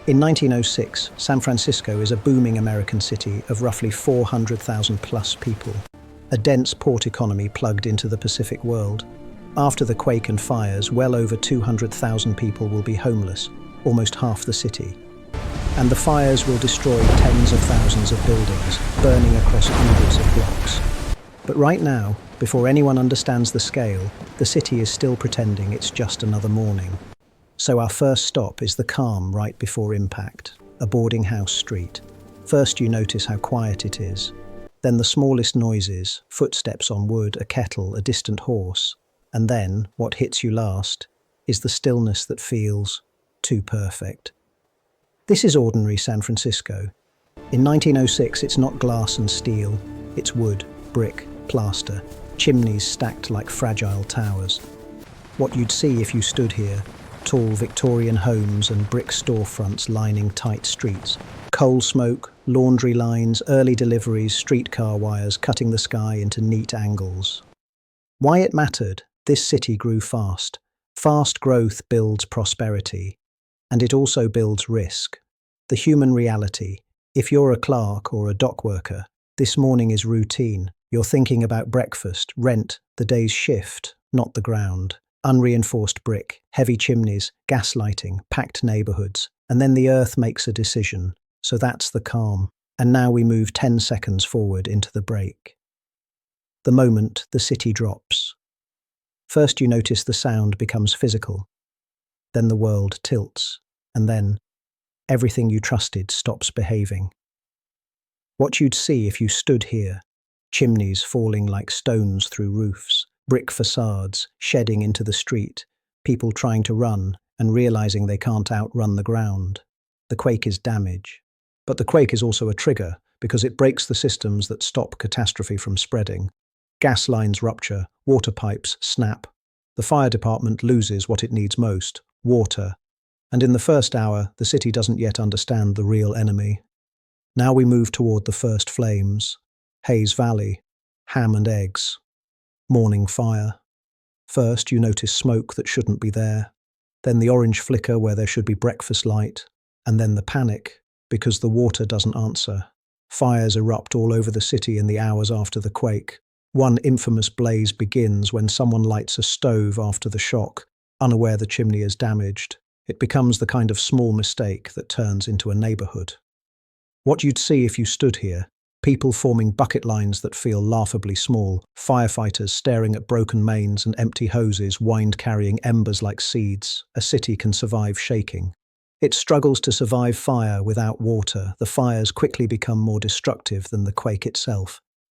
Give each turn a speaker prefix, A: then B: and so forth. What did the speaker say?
A: In 1906, San Francisco is a booming American city of roughly 400,000 plus people, a dense port economy plugged into the Pacific world. After the quake and fires, well over 200,000 people will be homeless, almost half the city. And the fires will destroy tens of thousands of buildings, burning across hundreds of blocks. But right now, before anyone understands the scale, the city is still pretending it's just another morning. So our first stop is the calm right before impact, a boarding house street. First you notice how quiet it is. Then the smallest noises, footsteps on wood, a kettle, a distant horse. And then, what hits you last, is the stillness that feels too perfect. This is ordinary San Francisco. In 1906, it's not glass and steel. It's wood, brick, plaster, chimneys stacked like fragile towers. What you'd see if you stood here, tall Victorian homes and brick storefronts lining tight streets. Coal smoke, laundry lines, early deliveries, streetcar wires cutting the sky into neat angles. Why it mattered? This city grew fast. Fast growth builds prosperity. And it also builds risk. The human reality. If you're a clerk or a dock worker, this morning is routine. You're thinking about breakfast, rent, the day's shift, not the ground. Unreinforced brick, heavy chimneys, gaslighting, packed neighborhoods. And then the earth makes a decision. So that's the calm. And now we move 10 seconds forward into the break. The moment the city drops. First you notice the sound becomes physical. Then the world tilts. And then everything you trusted stops behaving. What you'd see if you stood here. Chimneys falling like stones through roofs. Brick facades shedding into the street, people trying to run and realizing they can't outrun the ground. The quake is damage. But the quake is also a trigger because it breaks the systems that stop catastrophe from spreading. Gas lines rupture, water pipes snap. The fire department loses what it needs most, water. And in the first hour, the city doesn't yet understand the real enemy. Now we move toward the first flames. Hayes Valley, ham and eggs. Morning fire. First, you notice smoke that shouldn't be there. Then the orange flicker where there should be breakfast light. And then the panic, because the water doesn't answer. Fires erupt all over the city in the hours after the quake. One infamous blaze begins when someone lights a stove after the shock, unaware the chimney is damaged. It becomes the kind of small mistake that turns into a neighborhood. What you'd see if you stood here. People forming bucket lines that feel laughably small, firefighters staring at broken mains and empty hoses wind carrying embers like seeds. A city can survive shaking. It struggles to survive fire without water. The fires quickly become more destructive than the quake itself.